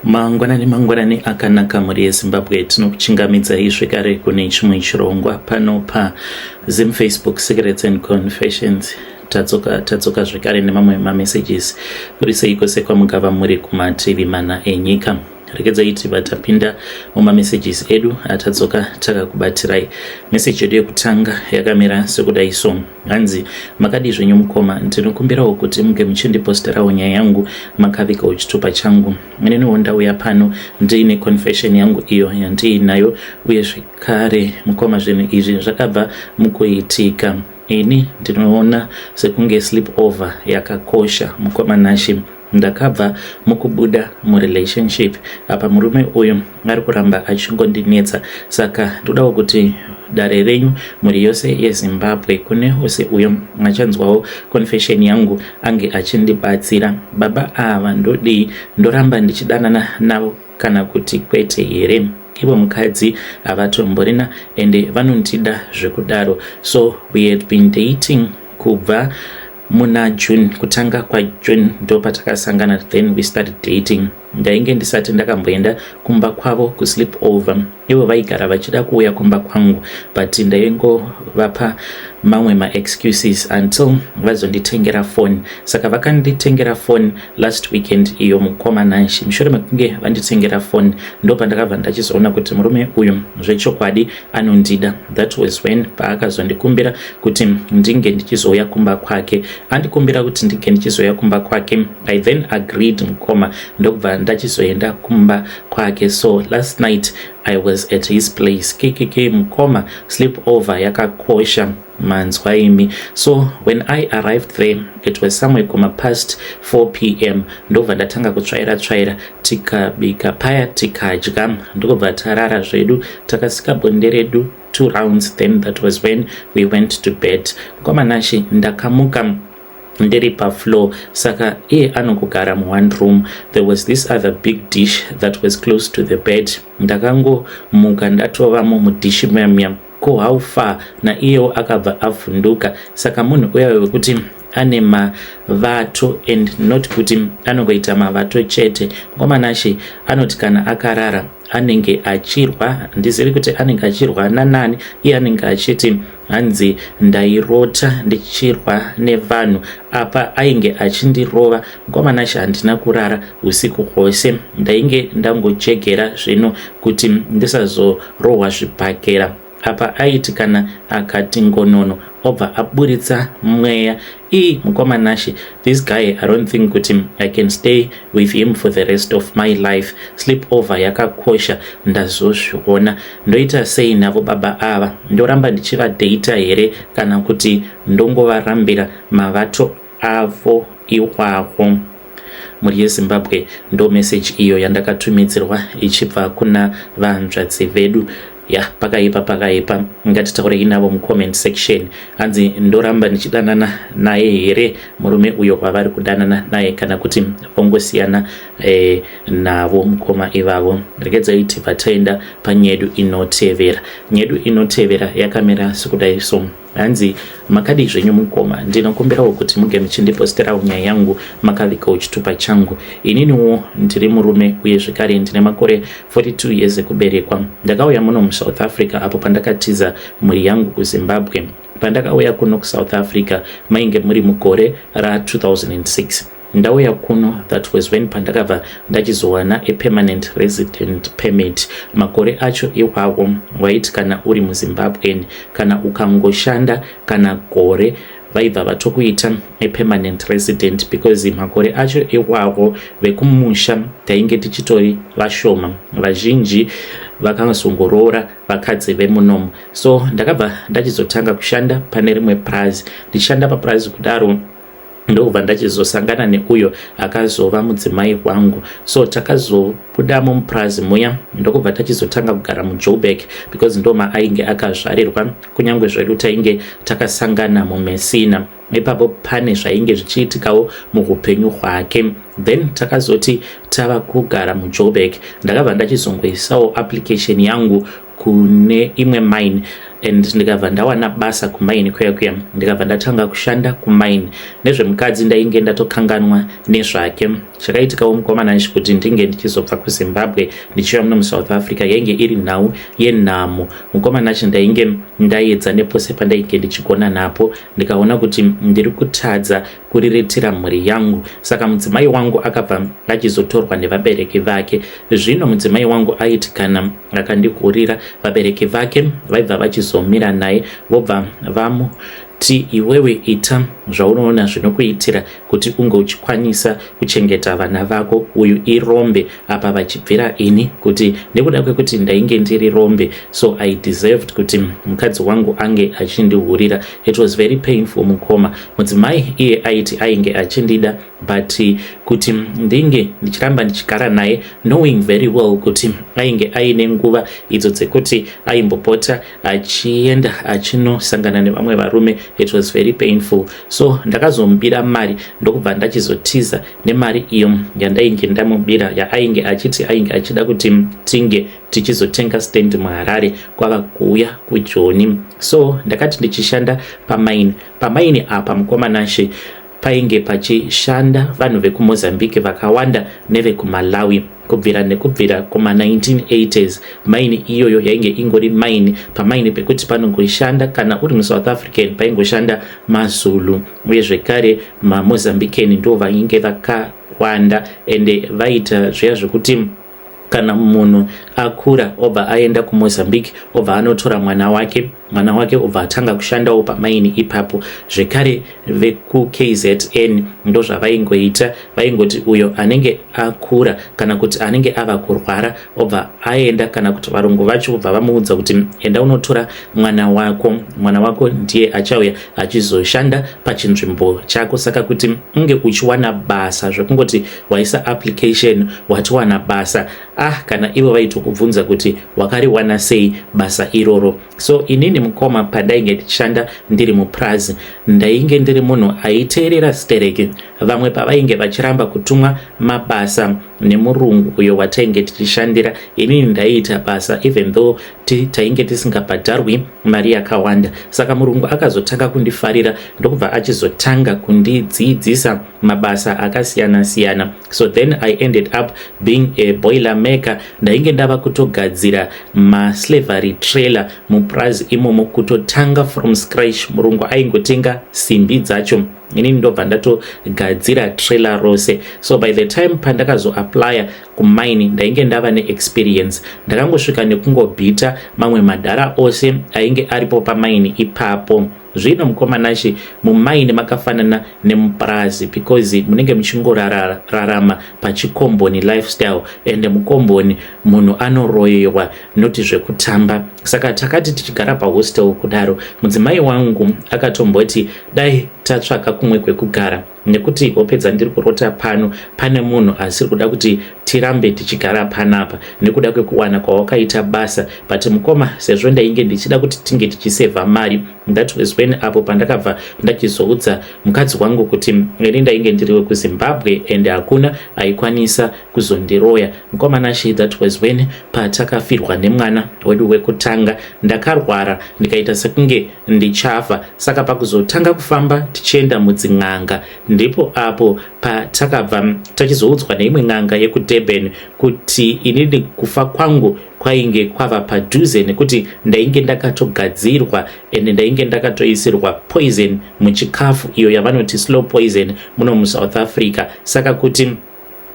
Mangwanani akanaka muri yeZimbabwe tinokuchingamidzai zvekare kune chimwe chirongwa pano paZim Facebook Secrets and Confessions. Tadzoka zvekare nemamwe messages kuri seiko kwamugava muri kumativi mana enyika. Regedzai tiba tapinda messages edu atadzoka takakubatirai. Message yedu yekutanga yakamira sekudai so. Hanzi makadi zvenyu mukoma ndinokumbirawo kuti muge muchindiposterawo nyaya yangu makavikawo chitupa changu. Inini ndauya pano ndiine confession yangu iyo yandiinayo uye zvekare mukoma zvinhu izvi zvakabva mukuitika. Ini ndinoona sekunge sleep over yakakosha mukoma Nashi. Ndakabva mukubuda murelationship apa murume uyu ari kuramba achingondinetsa, saka ndodawo kuti dare renyu muri yose yeZimbabwe kune ose uyo achanzwawo confession yangu ange achindibatsira. Baba ava ndoramba ndichidanana navo kana kuti kwete here? Ivo mukadzi avatomborina ende vanondida zvekudaro. So we had been dating kubva muna June, kutanga kwa June ndo patakasangana, then we started dating. Ndainge ndisati ndakamboenda kumba kwavo kusleep over. Ivo vaigara vachida kuuya kumba kwangu, but ndaingovapa mamwe excuses until vazonditengera phone. Saka vakanditengera phone last weekend iyo mukoma Nashi. Mushure mekunge vanditengera phone ndo pandakabva ndachizoona kuti murume uyu zvechokwadi anondida. That was when paakazondikumbira kuti ndinge ndichizouya kumba kwake. Andikumbira kuti ndinge ndichizoya kumba kwake. I then agreed mukoma ndokubva ndachizoenda kumba kwake. So last night I was at his place. KKK mukoma, sleep over yakakosha manzwa imi. So when I arrived there it was somewhere past 4 p.m. ndobva ndatanga kutsvaira tikabika paya tikadya ndokubva tarara zvedu takasika bonde redu 2 rounds. Then that was when we went to bed. Mukoma Nashi ndakamuka ndiri pafloor, saka iye anongogara mu1 room. There was this other big dish that was close to the bed. Ndakangomuka ndatovamo mudishi muyamuyam ko how far na iyo akabva avhunduka. Saka munhu uya wekuti ane mavato and not kuti anongoita mavato chete. Mukoma Nashi anoti kana akarara anenge achirwa, ndizivi kuti anenge achirwa nanani. Iye anenge achiti hanzi ndairota ndichirwa nevanhu apa ainge achindirova. Mukoma Nashi handina kurara usiku hwose, ndainge ndangojegera zvino kuti ndisazorohwa zvibhakera. Apa aiti kana akati ngonono obva aburitsa mweya. Mukoma Nashi, this guy I don't think kuti I can stay with him for the rest of my life. Sleep over yakakosha, ndazozviona. Ndoita sei navo baba ava? Ndoramba ndichivadata here kana kuti ndongovarambira mavato avo iwawo? Muri yeZimbabwe ndo message iyo yandakatumidzirwa ichibva kuna vanzvadzi vedu. Pakaipa ngatitaurei navo mucomment section. Hanzi ndoramba ndichidanana naye here murume uyo wavari kudanana naye kana kuti vongosiyana navo mukoma ivavo? Regedzai tibva taenda panyedu inotevera. Nyedu inotevera yakamira sekudai so. Hanzi makadi zvenyu mukoma ndinokumbirawo kuti muge muchindiposterawo nyaya yangu makavikawo chitupa changu. Ininiwo ndiri murume uye zvekare ndine makore 42 years ekuberekwa. Ndakauya muno muSouth Africa apo pandakatiza mhuri yangu kuZimbabwe. Pandakauya kuno kuSouth Africa mainge muri mugore ra2006. Ndauya kuno, that was when pandakabva ndachizowana permanent resident permit. Makore acho iwawo waiti kana uri muZimbabwe kana ukangoshanda kana gore vaibva vatokuita permanent resident, because makore acho iwawo vekumusha tainge tichitori vashoma, vazhinji vakazongorora vakadzi vemunomo. So ndakabva ndachizotanga kushanda pane rimwe prazi. Ndichishanda paprazi kudaro ndobva ndachizosangana neuyo akazova mudzimai wangu. So takazobudamo muprazi muya ndokubva tachizotanga kugara muJoburg, because ndoma ainge akazvarirwa, kunyange zvedu tainge takasangana muMessina. Ipapo pane zvainge zvichiitikawo muupenyu hwake. Then takazoti tava kugara muJoburg, ndakabva ndachizongoisawo application yangu kune imwe mine and ndikabva ndawana basa kumaini kuya ndikabva ndatanga kushanda kumaini. Nezvemukadzi ndainge ndatokanganwa nezvake. Chakaitika mukomana ichi kuti ndinge ndichizobva kuZimbabwe ndichiuya muno muSouth Africa yainge iri nhau yenhamo. Mukomana ichi ndainge ndaedza nepose pandainge ndichigona napo, ndikaona kuti ndiri kutadza kuriritira mhuri yangu. Saka mudzimai wangu akabva achizotorwa nevabereki vake. Zvino mudzimai wangu aiti kana akandigurira, vabereki vake vaibva vachizomira naye vobva vamuti iwewe ita zvaunoona zvinokuitira kuti unge uchikwanisa kuchengeta vana vako, uyu irombe. Apa vachibvira ini kuti nekuda kwekuti ndainge ndiri rombe, so I deserved kuti mukadzi wangu ange achindihurira. It was very painful mukoma. Mudzimai iye aiti ainge achindida, but kuti ndinge ndichiramba ndichigara naye knowing very well kuti ainge aine nguva idzo dzekuti aimbopota achienda achinosangana nevamwe varume. It was very painful. So ndakazomubira mari ndokubva ndachizotiza nemari iyo yandainge ndamubira, yainge achiti ainge achida kuti tinge tichizotenga stand muHarare kwava kuuya kuJoni. So ndakati ndichishanda pamaini apa mukomanashe painge pachishanda vanhu vekuMozambique vakawanda nevekuMalawi kubvira kuma 1980s. Maini iyoyo yainge ingori maini, pamaini pekuti panongoshanda kana uri muSouth African paingoshanda maZulu uye zvekare maMozambican ndo vainge vakawanda, ende vaita zviya zvekuti kana munhu akura obva aenda kuMozambique obva anotora mwana wake obva atanga kushandawo pamaini ipapo. Zvekare vekuKZN ndo zvavaingoita, vaingoti uyo anenge akura kana kuti anenge ava kurwara obva aenda, kana kuti varungu vacho obva vamuudza kuti enda unotora mwana wako ndiye achauya achizoshanda pachinzvimbo chako. Saka kuti unge uchiwana basa zvekungoti waisa application watiwana basa, kana ivo vaitokubvunza kuti wakariwana sei basa iroro. So inini mukoma pandainge ndichishanda ndiri muPrazi ndainge ndiri munhu aiteerera stereki. Vamwe pavainge vachiramba kutumwa mabasa nemurungu uyo watainge tichishandira, inini ndaiita basa even though tainge tisingabhadharwi mari yakawanda. Saka murungu akazotanga kundifarira ndokubva achizotanga kundidzidzisa mabasa akasiyana siyana. So then I ended up being a boiler maker. Ndainge ndava kutogadzira maslavery trailer muPrazi imomo, kutotanga from scratch. Murungu aingotenga simbi dzacho, inini ndobva ndatogadzira trailer rose. So by the time pandakazoaplya kumaini ndainge ndava neexperience. Ndakangosvika nekungobhita mamwe madhara ose ainge aripo pamaini ipapo. Zvino mukomanashi mumaini makafanana nemuPrazi because munenge muchingorarama pachikomboni lifestyle, ende mukomboni munhu anoroyewa noti zvekutamba. Saka takati tichigara pahostel kudaro, mudzimai wangu akatomboti dai tatsvaka kumwe kwekugara, nekuti wopedza ndiri kurota pane munhu asiri kuda kuti tirambe tichigara panapa nekuda kwekuwana kwawakaita basa. But mukoma, sezvo ndainge ndichida kuti tinge tichisevha mari, that was when apo pandakabva ndachizoudza mukadzi wangu kuti ini ndainge ndiri wekuZimbabwe ende hakuna aikwanisa kuzondiroya. Mukomanashi, that was when patakafirwa nemwana wedu wekutanga. Ndakarwara ndikaita sekunge ndichafa, saka pakuzotanga kufamba tichienda mudzin'anga ndipo apo patakabva tachizoudzwa neimwe n'anga yekuDurban kuti inini kufa kwangu kwainge kwava padhuze nekuti ndainge ndakatogadzirwa ende ndainge ndakatoisirwa poison muchikafu, iyo yavanoti slow poison muno muSouth Africa. Saka kuti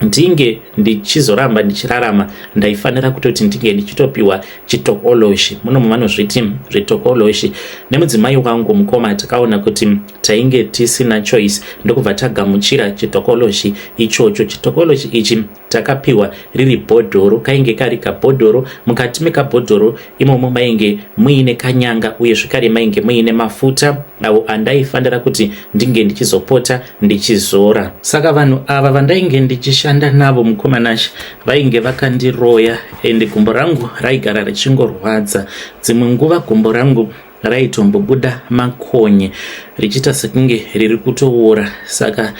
ndinge ndichizoramba ndichirarama ndaifanira kutoti ndinge ndichitopiwa chitokoloshi. Muno vanozviti zvitokoloshi. Nemudzimai wangu mukoma takaona kuti tainge tisina choice ndokubva tagamuchira chitokoloshi ichocho. Chitokoloshi ichi takapiwa riri bhodhoro, kainge kari kabhodhoro. Mukati mekabhodhoro imomo mainge muine kanyanga uye zvekare mainge muine mafuta awo andaifanira kuti ndinge ndichizopota ndichizora. Saka vanhu ava vandainge ndichishanda navo mukomanashi vainge vakandiroya ende gumbo rangu raigara richingorwadza. Dzimwe nguva gumbo rangu raitombobuda makonye richiita sekunge riri kutoora. Saka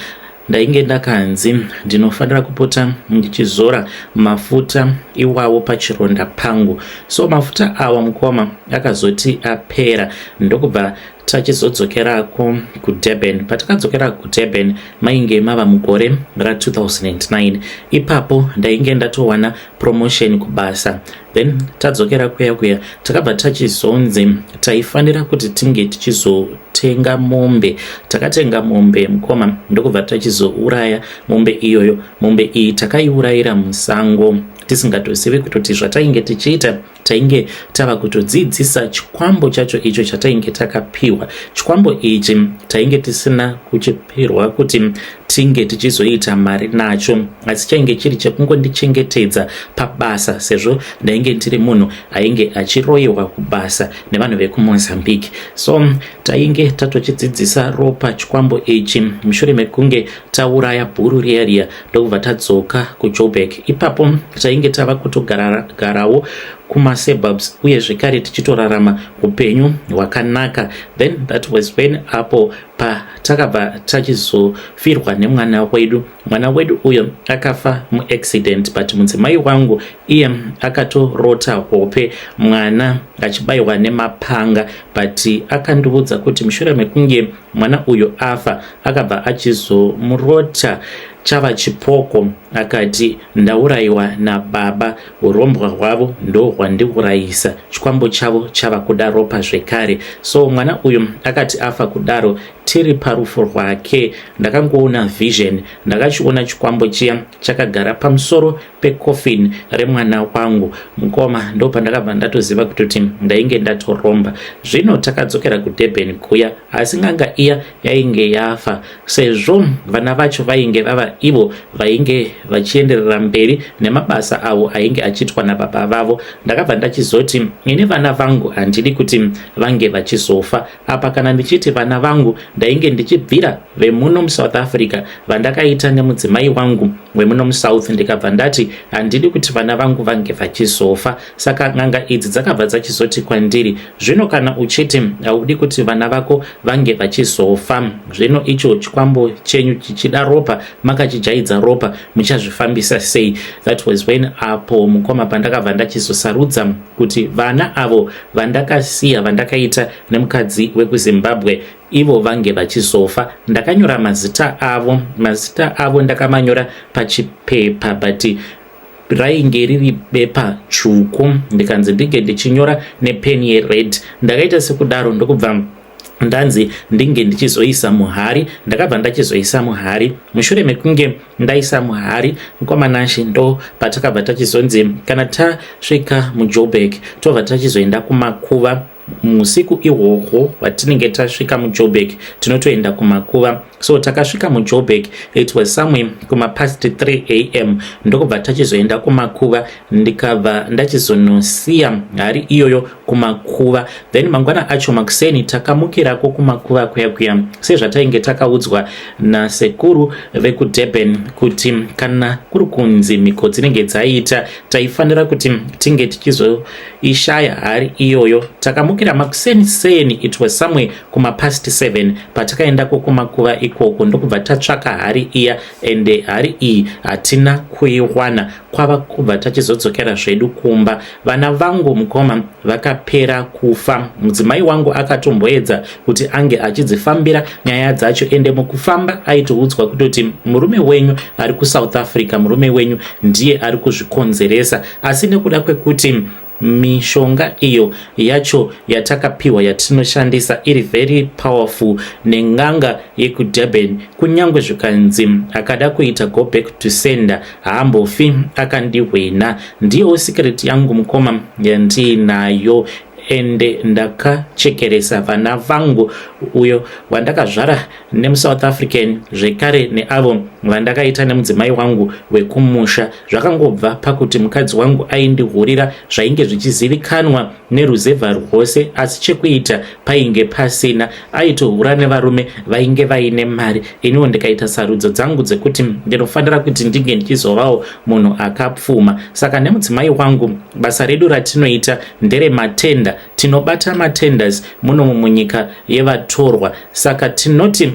ndainge ndakanzi ndinofanira kupota ndichizora mafuta iwawo pachironda pangu. So mafuta awa mukoma akazoti apera ndokubva tachizodzokerako kuDurban. Patakadzokera kuDurban mainge mava mugore ra2009. Ipapo ndainge ndatowana promotion kubasa. Then tadzokera kuya takabva tachizonzi taifanira kuti tinge tichizotenga mombe. Takatenga mombe mukoma ndokubva tachizouraya mombe iyoyo. Mombe iyi takaiurayira musango tisingatosivi kutoti zvatainge tichiita tainge tava kutodzidzisa chikwambo chacho icho chatainge takapiwa. Chikwambo ichi tainge tisina kuchipirwa kuti tinge tichizoita mari nacho, asi chainge chiri chekungondichengetedza pabasa sezvo ndainge ndiri munhu ainge achiroyiwa kubasa nevanhu vekuMozambique. So tainge tatochidzidzisa ropa chikwambo ichi mushure mekunge tauraya bhuru riya ndokubva tadzoka kuJoburg. Ipapo tainge tava kutogarawo kuma-suburbs uye zvekare tichitorarama upenyu hwakanaka. Then that was when apo patakabva tachizofirwa nemwana wedu. Mwana wedu uyo akafa muaccident, but mudzimai wangu iye akatorota hope mwana achibayiwa nemapanga, but akandiudza kuti mushure mekunge mwana uyo afa akabva achizomurota chava chipoko, akati ndaurayiwa nababa, urombwa hwavo ndo hwandiurayisa, chikwambo chavo chava kuda ropa zvekare. So mwana uyu akati afa kudaro tiri parufu rwake ndakangoona vision, ndakachiona chikwambo chiya chakagara pamusoro pecoffin remwana wangu mukoma. Ndo pandakabva ndatoziva kuti ndainge ndatoromba. Zvino takadzokera kuDurban kuya, asi nganga iya yainge yafa sezvo vana vacho vainge vava ivo vainge vachienderera mberi nemabasa avo ainge achiitwa nababa vavo. Ndakabva ndachizoti ini vana vangu handidi kuti vange vachizofa. Apa kana ndichiti vana vangu ndainge ndichibvira vemuno muSouth Africa vandakaita nemudzimai wangu wemuno muSouth, ndikabva ndati handidi kuti vana vangu vange vachizofa. Saka nganga idzi dzakabva dzachizoti kwandiri, zvino kana uchiti haudi kuti vana vako vange vachizofa, zvino icho chikwambo chenyu chichida ropa, makachijaidza ropa, muchazvifambisa sei? That was when apo mukoma pandakabva ndachizosarudza kuti vana avo vandakasiya vandakaita nemukadzi wekuZimbabwe ivo vange vachizofa. Ndakanyora mazita avo ndakamanyora pachipepa, but rainge riri bepa tsvuku, ndikanzi ndinge ndichinyora nepeni yered. Ndakaita sekudaro ndokubva ndanzi ndinge ndichizoisa muhari. Ndakabva ndachizoisa muhari. Mushure mekunge ndaisa muhari mukwamanashe ndo patakabva tachizonzi kana tasvika muJoburg tobva tachizoenda kumakuva. Musiku ihwohwo watinenge tasvika muJoburg tinotoenda kumakuva. So takasvika muJoburg, it was somewhere kuma past 3 am ndokubva tachizoenda kumakuva. Ndikabva ndachizonosiya hari iyoyo kumakuva. Then mangwana acho makuseni takamukirako kumakuva kuya sezvatainge takaudzwa nasekuru vekuDurban kuti kana kuri kunzi mhiko dzinenge dzaita taifanira kuti tinge tichizoishaya hari iyoyo. Takamukira makuseni, it was somewhere kuma past 7 patakaendako kumakuva ikoko ndokubva tatsvaka hari iya, ende hari iyi hatina kuiwana. Kwava kubva tachizodzokera zvedu kumba. Vana vangu mukoma vakapera kufa. Mudzimai wangu akatomboedza kuti ange achidzifambira nyaya dzacho, ende mukufamba aitoudzwa kutoti murume wenyu ari kuSouth Africa, murume wenyu ndiye ari kuzvikonzeresa. Asi nekuda kwekuti mishonga iyo yacho yatakapiwa yatinoshandisa iri very powerful nenganga yekuDurban, kunyangwe zvikanzi akada kuita go back to sender haambofi akandihwena. Ndiyo secret yangu mukoma yandinayo, ende ndakachekeresa vana vangu, uyo wandakazvara nemuSouth African zvekare neavo vandakaita nemudzimai wangu wekumusha. Zvakangobva pakuti mukadzi wangu aindihurira zvainge zvichizivikanwa neruzevha rwose, asi chekuita painge pasina. Aitohura nevarume vainge vaine mari. Iniwo ndikaita sarudzo dzangu dzekuti ndinofanira kuti ndinge ndichizovawo munhu akapfuma. Saka nemudzimai wangu basa redu ratinoita ndere matenda, tinobata matenders muno munyika yevatorwa. Saka tinoti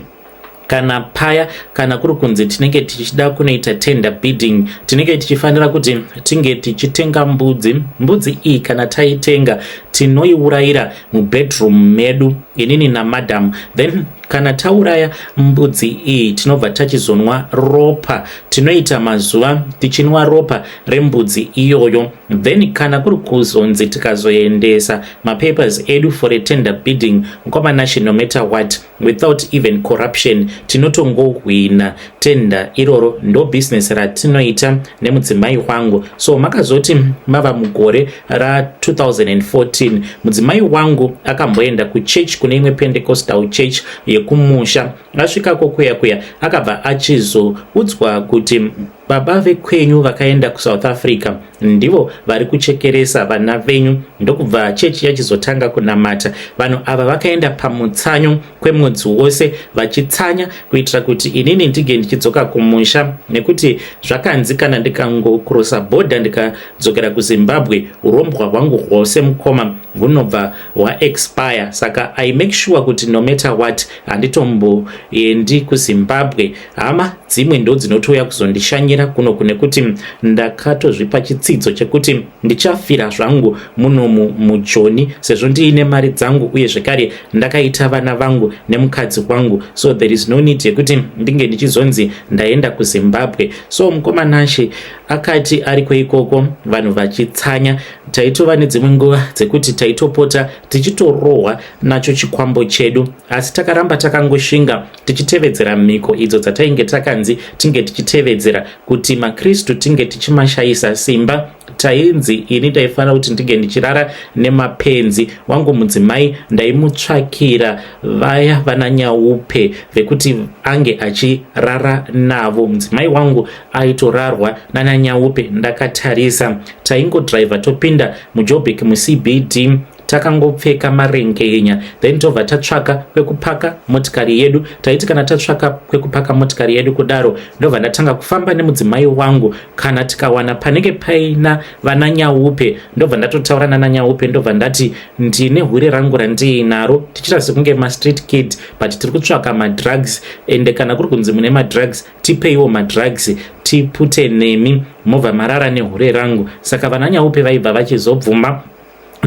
kana paya kana kuri kunzi tinenge tichida kunoita tender bidding, tinenge tichifanira kuti tinge tichitenga mbudzi iyi kana taitenga tinoiurayira mubedroom medu inini namadam, then kana tauraya mbudzi iyi tinobva tachizonwa ropa, tinoita mazuva tichinwa ropa rembudzi iyoyo. Then kana kuri kuzonzi tikazoendesa mapapers edu for a tender bidding kwamanashi, no matter what, without even corruption, tinotongohwina tender iroro. Ndo business ratinoita nemudzimai wangu. So makazoti mava mugore ra 2014 mudzimai wangu akamboenda kuchurch, kune imwe Pentecostal church yekumusha. Asvikako kuya akabva achizoudzwa kuti baba vekwenyu vakaenda kuSouth Africa ndivo vari kuchekeresa vana venyu. Ndokubva chechi yachizotanga kunamata. Vanhu ava vakaenda pamutsanyo kwemwedzi wose vachitsanya kuitira kuti inini ndige ndichidzoka kumusha, nekuti zvakanzi kana ndikangokrosa border ndikadzokera kuZimbabwe urombwa hwangu hwose mukoma hunobva hwaexpire. Saka I make sure kuti no matter what handitomboendi kuZimbabwe. Hama dzimwe ndo dzinotouya kuzondishanyira kuno, kunekuti ndakatozvipa chitsidzo chekuti ndichafira zvangu muno muJoni sezvo ndiine mari dzangu uye zvekare ndakaita vana vangu nemukadzi wangu. So there is no need yekuti ndinge ndichizonzi ndaenda kuZimbabwe. So mukomanashi akati ariko ikoko vanhu vachitsanya, taitova nedzimwe nguva dzekuti taitopota tichitorohwa nacho chikwambo chedu, asi takaramba takangoshinga tichitevedzera mhiko idzo dzatainge takanzi tinge tichitevedzera kuti maKristu tinge tichimashayisa simba. Tainzi ini ndaifanira kuti ndinge ndichirara nemapenzi wangu mudzimai ndaimutsvakira vaya vana nyaupe vekuti ange achirara navo. Mudzimai wangu aitorarwa nana nyaupe. Ndakatarisa taingodriva topinda muJoburg muCBD, takangopfeka marengenya, then tobva tatsvaka kwekupaka motikari yedu. Taiti kana tatsvaka kwekupaka motikari yedu kudaro, ndobva ndatanga kufamba nemudzimai wangu. Kana tikawana panenge paina vana nyaupe, ndobva ndatotaura nana nyaupe, ndobva ndati ndine hure rangu randiinaro, tichita sekunge mastreet kid but tiri kutsvaka madrugs, ende kana kuri kunzi mune madrugs tipeiwo madrugs, tipute nemi movha marara nehure rangu. Saka vana nyaupe vaibva vachizobvuma,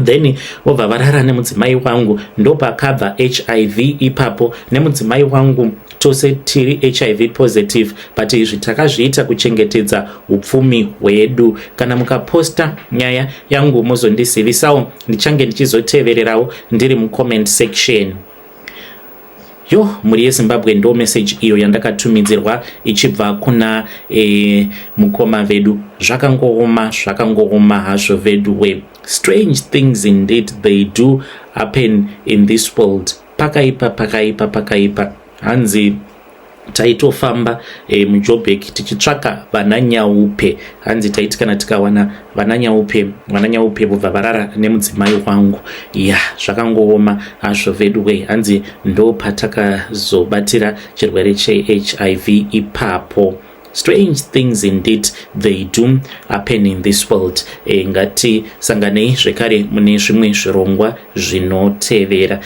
then vobva varara nemudzimai wangu. Ndopakabva HIV ipapo. Nemudzimai wangu tose tiri HIV positive, but izvi takazviita kuchengetedza upfumi hwedu. Kana mukaposta nyaya yangu muzondizivisawo, ndichange ndichizotevererawo ndiri mucomment section. Yo, muri yeZimbabwe ndo message iyo yandakatumidzirwa ichibva kuna mukoma vedu. Zvakangooma hazvo vedu we. Strange things indeed they do happen in this world. Pakaipa. Hanzi taitofamba muJoburg tichitsvaka vana nyaupe. Hanzi taiti kana tikawana vana nyaupe vobva varara nemudzimai wangu. Zvakangooma hazvo vedu we. Hanzi ndo patakazobatira chirwere cheHIV ipapo. Strange things indeed they do happen in this world. Ngati sanganei zvekare mune zvimwe zvirongwa zvinotevera.